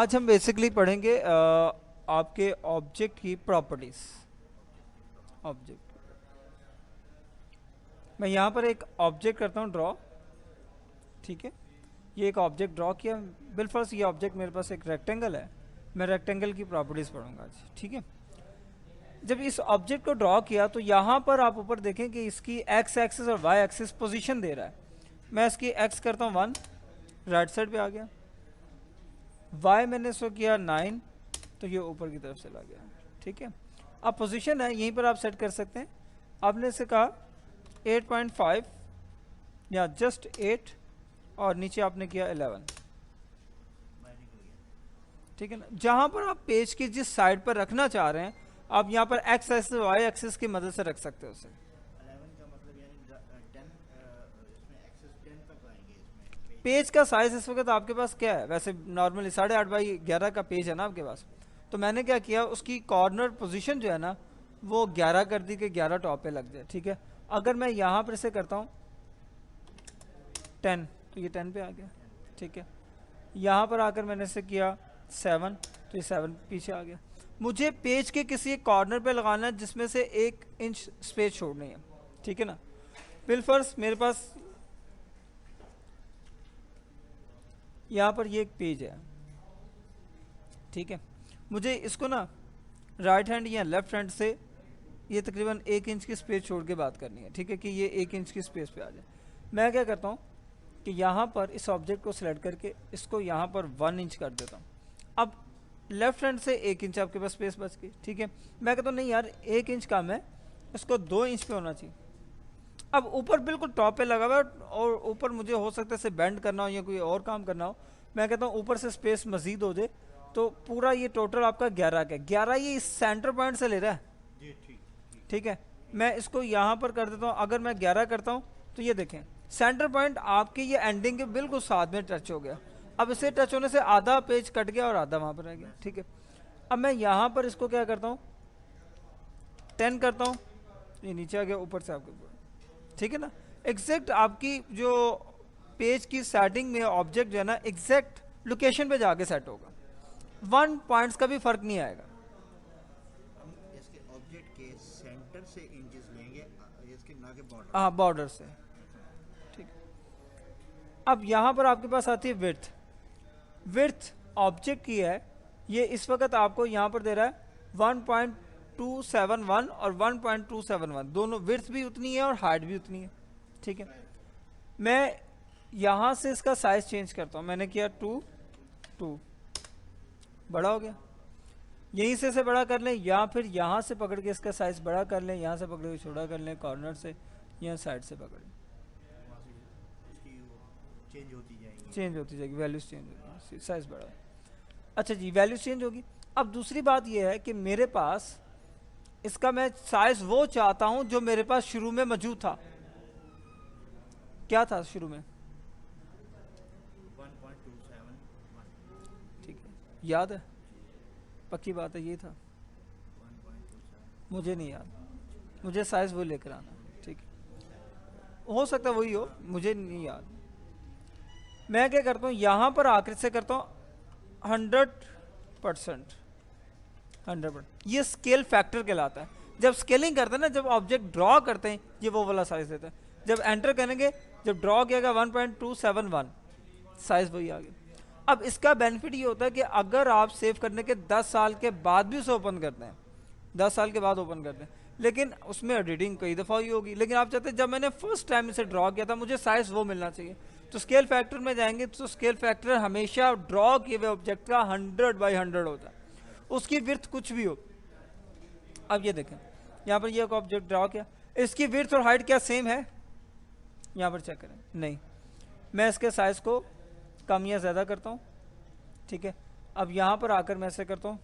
आज हम बेसिकली पढ़ेंगे आपके ऑब्जेक्ट की प्रॉपर्टीज। ऑब्जेक्ट, मैं यहाँ पर एक ऑब्जेक्ट करता हूँ ड्रॉ, ठीक है। ये एक ऑब्जेक्ट ड्रॉ किया, बिलफर्स ये ऑब्जेक्ट मेरे पास एक रेक्टेंगल है, मैं रेक्टेंगल की प्रॉपर्टीज पढ़ूंगा आज, ठीक है। जब इस ऑब्जेक्ट को ड्रॉ किया तो यहाँ पर आप ऊपर देखें कि इसकी एक्स एक्सिस और वाई एक्सिस पोजीशन दे रहा है। मैं इसकी एक्स करता हूँ 1, राइट साइड पे आ गया। वाई मैंने इसको किया 9, तो ये ऊपर की तरफ चला गया, ठीक है। अब पोजीशन है यहीं पर आप सेट कर सकते हैं। आपने इसे कहा 8.5 या जस्ट 8 और नीचे आपने किया 11, ठीक है ना। जहां पर आप पेज की जिस साइड पर रखना चाह रहे हैं आप यहाँ पर एक्स एक्सिस वाई एक्सिस की मदद से रख सकते हो उसे। 11 का मतलब यानी 10 इसमें एक्सेस 10 तक आएंगे इसमें पेज का साइज इस वक्त आपके पास क्या है, वैसे नॉर्मली 8.5x11 का पेज है ना आपके पास। तो मैंने क्या किया, उसकी कॉर्नर पोजीशन जो है ना वो 11 कर दी कि 11 टॉप पे लग जाए, ठीक है। अगर मैं यहाँ पर इसे करता हूँ 10, तो ये 10 पे आ गया, ठीक है। यहाँ पर आकर मैंने इसे किया 7, तो ये 7 पीछे आ गया। मुझे पेज के किसी एक कॉर्नर पे लगाना है जिसमें से 1 इंच स्पेस छोड़नी है, ठीक है ना। बिलफर्स मेरे पास यहाँ पर ये एक पेज है, ठीक है। मुझे इसको ना राइट हैंड या लेफ्ट हैंड से ये तकरीबन 1 इंच की स्पेस छोड़ के बात करनी है, ठीक है, कि ये 1 इंच की स्पेस पे आ जाए। मैं क्या करता हूँ कि यहाँ पर इस ऑब्जेक्ट को सिलेक्ट करके इसको यहाँ पर 1 इंच कर देता हूँ। अब लेफ्ट हैंड से 1 इंच आपके पास स्पेस बच गई, ठीक है। मैं कहता हूँ नहीं यार 1 इंच कम है, इसको 2 इंच पे होना चाहिए। अब ऊपर बिल्कुल टॉप पे लगा हुआ है और ऊपर मुझे हो सकता है इसे बेंड करना हो या कोई और काम करना हो। मैं कहता हूँ ऊपर से स्पेस मजीद हो जाए, तो पूरा ये टोटल आपका 11 का 11 ये इस सेंटर पॉइंट से ले रहा है, जी ठीक ठीक है। मैं इसको यहाँ पर कर देता हूँ, अगर मैं 11 करता हूँ तो ये देखें सेंटर पॉइंट आपके ये एंडिंग के बिल्कुल साथ में टच हो गया। अब इसे टच होने से आधा पेज कट गया और आधा वहाँ पर रह गया, ठीक है। अब मैं यहाँ पर इसको क्या करता हूँ 10 करता हूँ, ये नीचे आ गया ऊपर से आपके ऊपर, ठीक है ना। एग्जैक्ट आपकी जो पेज की सेटिंग में ऑब्जेक्ट जो है ना एग्जैक्ट लोकेशन पे जाके सेट होगा, 1 पॉइंट्स का भी फर्क नहीं आएगा। हम इसके ऑब्जेक्ट के सेंटर से इंचेस लेंगे इसके ना के बॉर्डर हाँ बॉर्डर से, ठीक। अब यहाँ पर आपके पास आती है विड्थ। विड्थ ऑब्जेक्ट की है, ये इस वक्त आपको यहाँ पर दे रहा है 1.271 और 1.271, दोनों विड्थ भी उतनी है और हाइट भी उतनी है, ठीक है। मैं यहाँ से इसका साइज चेंज करता हूँ, मैंने किया 2 बड़ा हो गया। यहीं से इसे बड़ा कर लें या फिर यहाँ से पकड़ के इसका साइज बड़ा कर लें, यहाँ से पकड़ के छोटा कर लें, कॉर्नर से या साइड से पकड़ लें, वहाँ से इसकी चेंज होती जाएंगी चेंज होती जाएगी, वैल्यूज चेंज होगी, साइज बड़ा। अच्छा जी, वैल्यूज चेंज होगी। अब दूसरी बात यह है कि मेरे पास इसका मैं साइज वो चाहता हूं जो मेरे पास शुरू में मौजूद था। क्या था शुरू में, 1.271 ठीक है, याद है, पक्की बात है, ये था। 1.27 मुझे नहीं याद, मुझे साइज वो लेकर आना, ठीक है। हो सकता है वही हो, मुझे नहीं याद। मैं क्या करता हूँ यहाँ पर आकर से करता हूँ 100%, 100%। ये स्केल फैक्टर कहलाता है। जब स्केलिंग करते हैं ना, जब ऑब्जेक्ट ड्रॉ करते हैं ये वो वाला साइज देता है। जब एंटर करेंगे, जब ड्रॉ किया गया 1.271, साइज वही आ गया। अब इसका बेनिफिट ये होता है कि अगर आप सेव करने के 10 साल के बाद भी उसे ओपन करते हैं, 10 साल के बाद ओपन करते हैं, लेकिन उसमें एडिटिंग कई दफ़ा ही होगी, लेकिन आप चाहते हैं जब मैंने फर्स्ट टाइम इसे ड्रॉ किया था मुझे साइज वो मिलना चाहिए, तो स्केल फैक्टर में जाएंगे तो स्केल फैक्टर हमेशा ड्रॉ किए हुए ऑब्जेक्ट का 100/100 होता है, उसकी विड्थ कुछ भी हो। अब ये देखें यहाँ पर ये एक ऑब्जेक्ट ड्रॉ किया, इसकी विड्थ और हाइट क्या सेम है, यहाँ पर चेक करें, नहीं। मैं इसके साइज को कम या ज़्यादा करता हूँ, ठीक है। अब यहाँ पर आकर मैं ऐसे करता हूँ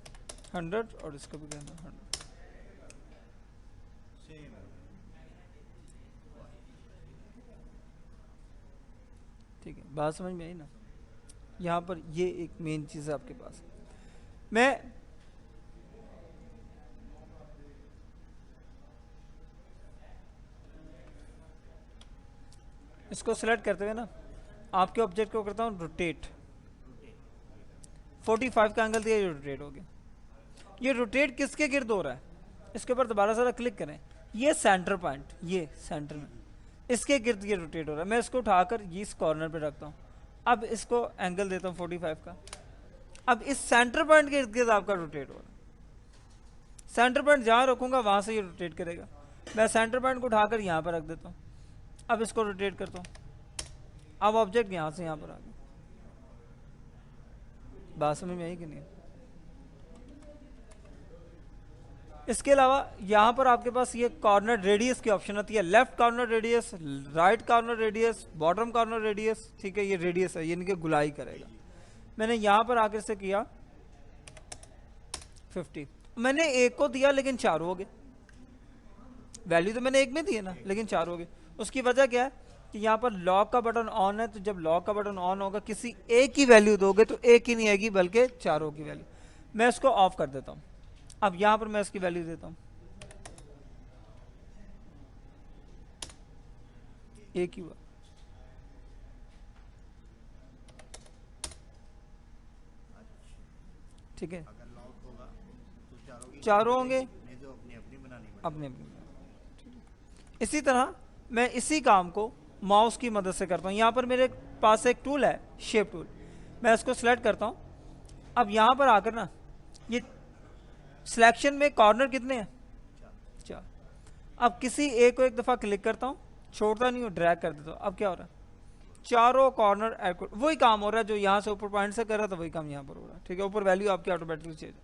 100 और इसको भी कहता हूँ 100, सेम ठीक है। बात समझ में आई ना। यहाँ पर ये एक मेन चीज़ है आपके पास। मैं इसको सिलेक्ट करते हुए ना आपके ऑब्जेक्ट को करता हूँ रोटेट, 45 का एंगल दिया, ये रोटेट हो गया। ये रोटेट किसके गिर्द हो रहा है, इसके ऊपर दोबारा ज़रा क्लिक करें, ये सेंटर पॉइंट, ये सेंटर में, इसके गिर्द ये रोटेट हो रहा है। मैं इसको उठाकर ये इस कॉर्नर पे रखता हूँ, अब इसको एंगल देता हूँ 45 का, अब इस सेंटर पॉइंट के इर्द गिर्द आपका रोटेट हो रहा है। सेंटर पॉइंट जहाँ रखूँगा वहाँ से ये रोटेट करेगा। मैं सेंटर पॉइंट को उठाकर यहाँ पर रख देता हूँ, अब इसको रोटेट करता हूँ, अब ऑब्जेक्ट यहाँ से यहाँ पर आ गया। बात समझ में आई कि नहीं? इसके अलावा यहाँ पर आपके पास ये कॉर्नर रेडियस की ऑप्शन आती है, left corner radius, right corner radius, bottom corner radius, ठीक है, ये रेडियस है, ये इनके गुलाई करेगा। मैंने यहाँ पर आकर से किया 50, मैंने एक को दिया लेकिन 4 हो गए, वैल्यू तो मैंने एक में दी है ना, लेकिन 4 हो गए। उसकी वजह क्या है कि यहाँ पर लॉक का बटन ऑन है, तो जब लॉक का बटन ऑन होगा किसी एक की वैल्यू दोगे तो एक ही नहीं आएगी बल्कि 4 की वैल्यू। मैं इसको ऑफ कर देता हूँ, अब यहाँ पर मैं इसकी वैल्यू देता हूँ, एक ही हुआ, ठीक है, अगर लॉक होगा तो चारों होंगे, नहीं तो अपनी अपनी बनानी अपने अपने। इसी तरह मैं इसी काम को माउस की मदद से करता हूँ। यहाँ पर मेरे पास एक टूल है, शेप टूल, मैं इसको सेलेक्ट करता हूँ। अब यहाँ पर आकर ना ये सिलेक्शन में कॉर्नर कितने हैं, 4। अब किसी एक को एक दफ़ा क्लिक करता हूँ, छोड़ता नहीं हूँ, ड्रैग कर देता हूँ। अब क्या हो रहा है, चारों कॉर्नर वही काम हो रहा है जो यहाँ से ऊपर पॉइंट से कर रहा था, वही काम यहाँ पर हो रहा है, ठीक है। ऊपर वैल्यू आपकी ऑटोमेटिकली चेंज।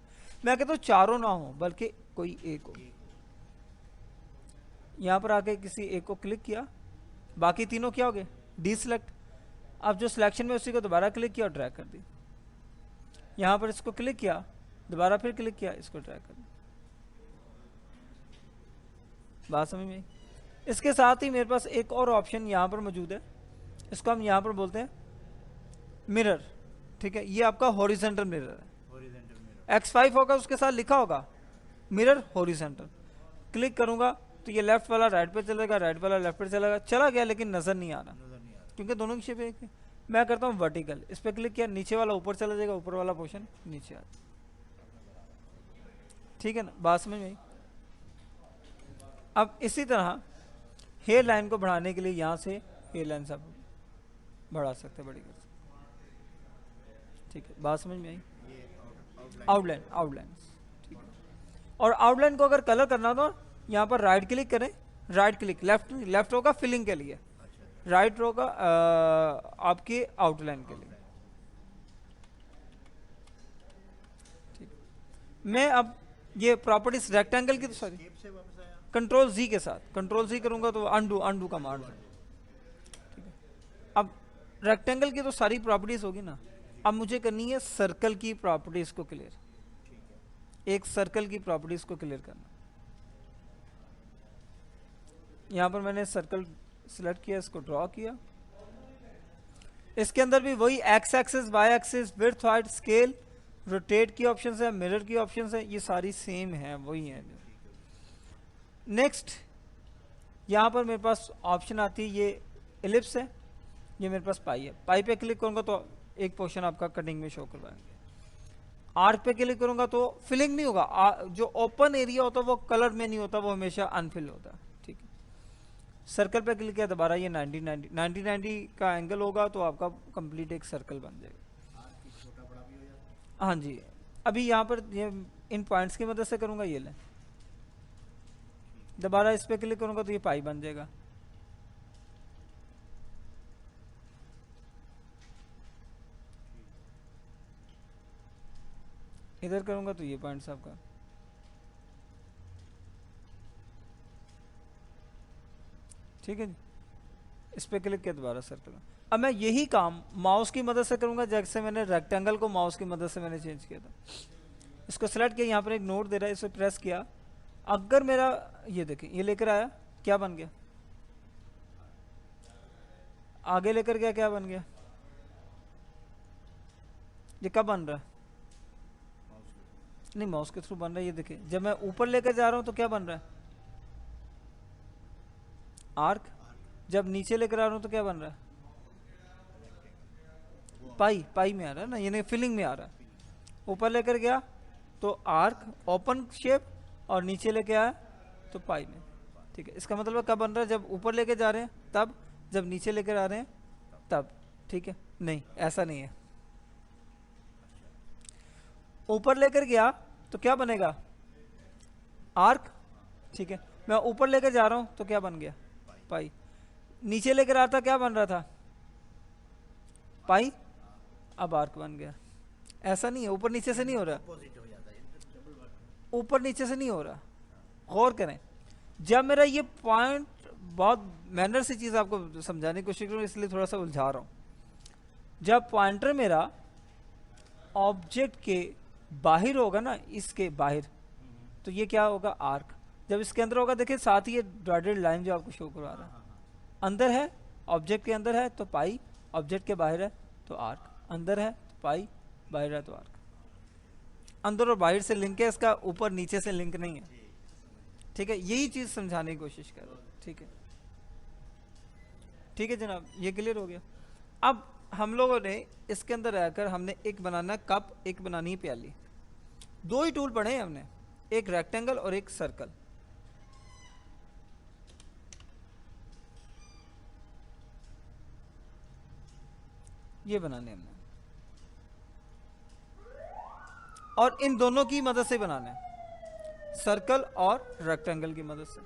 मैं कहता हूँ चारों ना हो बल्कि कोई एक हो। यहाँ पर आके किसी एक को क्लिक किया, बाकी तीनों क्या हो गए, डी सिलेक्ट। अब जो सिलेक्शन में उसी को दोबारा क्लिक किया और ड्रैग कर दी। यहाँ पर इसको क्लिक किया, दोबारा फिर क्लिक किया, इसको ड्रैग कर दी। बात समझ में आई? इसके साथ ही मेरे पास एक और ऑप्शन यहाँ पर मौजूद है, इसको हम यहाँ पर बोलते हैं मिरर, ठीक है। ये आपका हॉरिजेंटल मिरर है, X5 होगा उसके साथ लिखा होगा मिरर हॉरिजेंटल। क्लिक करूंगा तो ये लेफ्ट वाला राइट पे चलेगा, राइट वाला लेफ्ट पे चलेगा, चला गया लेकिन नजर नहीं आ रहा क्योंकि दोनों की शेप एक है। मैं करता हूँ वर्टिकल, इस पर क्लिक किया, नीचे वाला ऊपर चला जाएगा, ऊपर वाला पोर्शन नीचे आ जाएगा, ठीक है ना। बात समझ में आई? अब इसी तरह हेयर लाइन को बढ़ाने के लिए यहाँ से हेयर लाइन सब बढ़ा सकते, बड़ी कर सकते, ठीक है। बात समझ में आई? आउटलाइन, आउटलाइन, ठीक है। और आउटलाइन को अगर कलर करना तो यहाँ पर राइट क्लिक करें, राइट क्लिक, लेफ्ट होगा फिलिंग के लिए, राइट होगा आपकी आउटलाइन के लिए, ठीक। मैं अब ये प्रॉपर्टीज रेक्टेंगल की, तो सॉरी कंट्रोल Z के साथ, कंट्रोल Z करूंगा तो अंडू कमांड, ठीक है। अब रेक्टेंगल की तो सारी प्रॉपर्टीज होगी ना, अब मुझे करनी है सर्कल की प्रॉपर्टीज को क्लियर, एक सर्कल की प्रॉपर्टीज को क्लियर करना। यहाँ पर मैंने सर्कल सिलेक्ट किया, इसको ड्रॉ किया। इसके अंदर भी वही x axis, y axis, width, height, scale, rotate की ऑप्शंस है, मिरर की ऑप्शंस है, ये सारी सेम है, वही है। नेक्स्ट यहाँ पर मेरे पास ऑप्शन आती है, ये एलिप्स है, ये मेरे पास पाई है। पाई पे क्लिक करूँगा तो एक पोर्शन आपका कटिंग में शो करवाएंगे। आर्क पे क्लिक करूँगा तो फिलिंग नहीं होगा, जो ओपन एरिया होता है वो कलर में नहीं होता, वो हमेशा अनफिल होता है, ठीक है। सर्कल पे क्लिक किया, दोबारा ये 90 का एंगल होगा तो आपका कंप्लीट एक सर्कल बन जाएगा। हाँ जी, अभी यहाँ पर ये इन पॉइंट्स की मदद से करूँगा, ये लें, दोबारा इस पे क्लिक करूँगा तो ये पाई बन जाएगा। इधर करूँगा तो ये पॉइंट्स आपका, ठीक है जी। इस पे क्लिक किया, दोबारा सर्कल। अब मैं यही काम माउस की मदद से करूँगा, जैसे मैंने रेक्टेंगल को माउस की मदद से मैंने चेंज किया था। इसको सेलेक्ट किया, यहाँ पर एक नोट दे रहा है, इसे प्रेस किया, अगर मेरा ये देखिए ये लेकर आया, क्या बन गया, आगे लेकर गया, क्या बन गया, ये कब बन रहा है, नहीं माउस के थ्रू बन रहा है। ये देखिए जब मैं ऊपर लेकर जा रहा हूं तो क्या बन रहा है, आर्क। जब नीचे लेकर आ रहा हूं तो क्या बन रहा है, पाई में आ रहा है ना, यानी फिलिंग में आ रहा है। ऊपर लेकर गया तो आर्क ओपन शेप, और नीचे लेके आया तो पाई में। ठीक है, इसका मतलब कब बन रहा है, जब ऊपर लेके जा रहे हैं तब, जब नीचे लेकर आ रहे हैं तब। ठीक है, नहीं ऐसा नहीं है। ऊपर लेकर गया तो क्या बनेगा, आर्क। ठीक है, मैं ऊपर लेकर जा रहा हूं तो क्या बन गया, पाई। नीचे लेकर आता क्या बन रहा था, पाई, अब आर्क बन गया। ऐसा नहीं है, ऊपर नीचे से नहीं हो रहा, अपोजिट हो जाता है, डबल वर्क। ऊपर नीचे से नहीं हो रहा। गौर करें, जब मेरा ये पॉइंट, बहुत मैनर से चीज आपको समझाने की कोशिश करूँ इसलिए थोड़ा सा उलझा रहा हूं। जब पॉइंटर मेरा ऑब्जेक्ट के बाहर होगा ना, इसके बाहर, तो ये क्या होगा, आर्क। जब इसके अंदर होगा, देखिए साथ ही ये डॉटेड लाइन जो आपको शो करवा रहा है, अंदर है, ऑब्जेक्ट के अंदर है तो पाई, ऑब्जेक्ट के बाहर है तो आर्क, अंदर है तो पाई, बाहर है तो आर्क। अंदर और बाहर से लिंक है इसका, ऊपर नीचे से लिंक नहीं है। ठीक है, यही चीज समझाने की कोशिश कर रहा हूं। ठीक है, ठीक है जनाब, ये क्लियर हो गया। अब हम लोगों ने इसके अंदर रहकर हमने एक बनाना कप, एक बनानी है प्याली। दो ही टूल पढ़े हैं हमने, एक रेक्टेंगल और एक सर्कल। ये बनाने हमने, और इन दोनों की मदद से बनाना है, सर्कल और रेक्टेंगल की मदद से।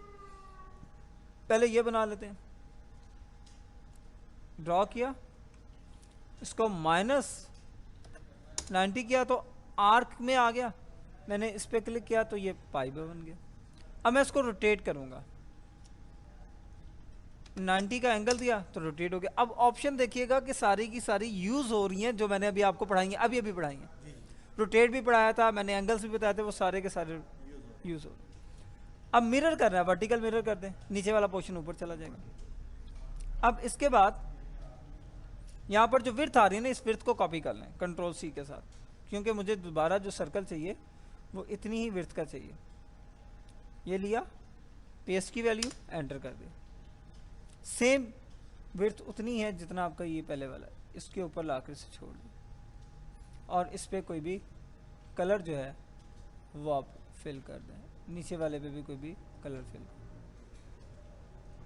पहले ये बना लेते हैं, ड्रॉ किया, इसको -90 किया तो आर्क में आ गया। मैंने इस पे क्लिक किया तो ये पाई में बन गया। अब मैं इसको रोटेट करूंगा, 90 का एंगल दिया तो रोटेट हो गया। अब ऑप्शन देखिएगा कि सारी की सारी यूज हो रही हैं, जो मैंने अभी आपको पढ़ाई है, अभी अभी पढ़ाई है। रोटेट भी पढ़ाया था मैंने, एंगल्स भी बताए थे, वो सारे के सारे यूज हो रहे। अब मिरर करना है, वर्टिकल मिरर कर दें, नीचे वाला पोर्शन ऊपर चला जाएगा। अब इसके बाद यहाँ पर जो विड्थ आ रही है ना, इस विड्थ को कॉपी कर लें कंट्रोल C के साथ, क्योंकि मुझे दोबारा जो सर्कल चाहिए वो इतनी ही विड्थ का चाहिए। ये लिया, पेस्ट की वैल्यू एंटर कर दी, सेम विड्थ उतनी है जितना आपका ये पहले वाला है, इसके ऊपर लाकर इसे छोड़ दें, और इस पर कोई भी कलर जो है वो आप फिल कर दें, नीचे वाले पे भी कोई भी कलर फिल कर।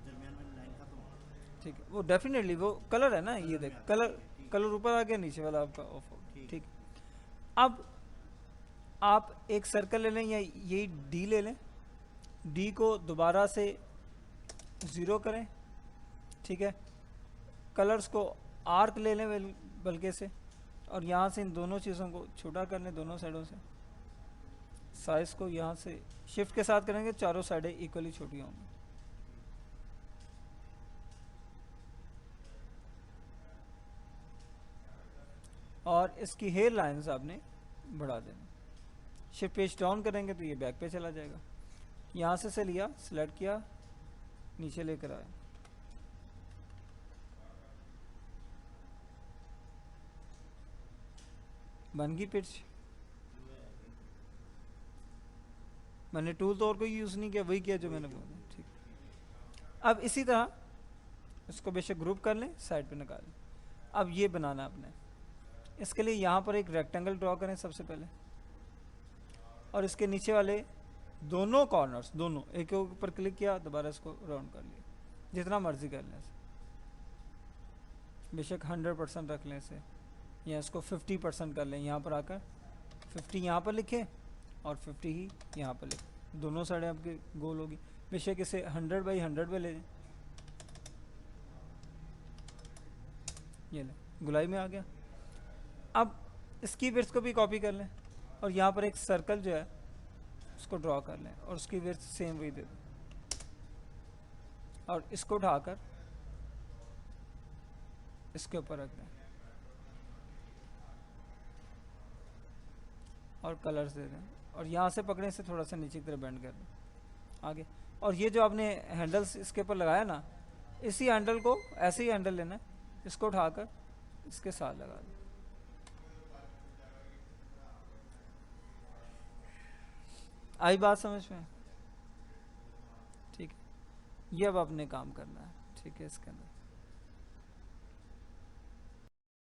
दरमियान में लाइन खत्म हो गई। ठीक है, वो डेफिनेटली वो कलर है ना, ये देख कलर, कलर ऊपर आ गया, नीचे वाला आपका ऑफ हो गया। ठीक, अब आप एक सर्कल ले लें या यही डी ले लें, डी को दोबारा से 0 करें। ठीक है, कलर्स को आर्क ले लें बल्कि से, और यहाँ से इन दोनों चीज़ों को छोटा कर लें, दोनों साइडों से। साइज को यहाँ से शिफ्ट के साथ करेंगे, चारों साइडें इक्वली छोटी होंगी। और इसकी हेयर लाइंस आपने बढ़ा देना। शिफ्ट पेज डाउन करेंगे तो ये बैक पे चला जाएगा। यहाँ से लिया, सिलेक्ट किया, नीचे लेकर आए, बन गई पिच। मैंने टूल तो और कोई यूज़ नहीं किया, वही किया जो मैंने बोला। ठीक, अब इसी तरह इसको बेशक ग्रुप कर लें, साइड पे निकाल लें। अब ये बनाना आपने, इसके लिए यहाँ पर एक रेक्टेंगल ड्रॉ करें सबसे पहले, और इसके नीचे वाले दोनों कॉर्नर्स, दोनों एक के ऊपर क्लिक किया, दोबारा इसको राउंड कर लिया, जितना मर्जी कर लें इसे, बेशक 100% रख लें इसे, या इसको 50% कर लें। यहाँ पर आकर 50 यहाँ पर लिखें और 50 ही यहाँ पर लिखें, दोनों साइडें आपकी गोल होगी। बेशक इसे 100 बाई 100 पे ले लें, ये लें, गुलाई में आ गया। अब इसकी विड्थ को भी कॉपी कर लें, और यहाँ पर एक सर्कल जो है उसको ड्रॉ कर लें, और उसकी विड्थ सेम वही दे दें, और इसको उठाकर इसके ऊपर रख दें, और कलर्स दे दें, और यहाँ से पकड़े से थोड़ा सा नीचे की तरफ बेंड कर दें आगे। और ये जो आपने हैंडल्स इसके ऊपर लगाया ना, इसी हैंडल को, ऐसे ही हैंडल लेना है, इसको उठाकर इसके साथ लगा दें। आई बात समझ में? ठीक है, ये अब आपने काम करना है। ठीक है, इसके अंदर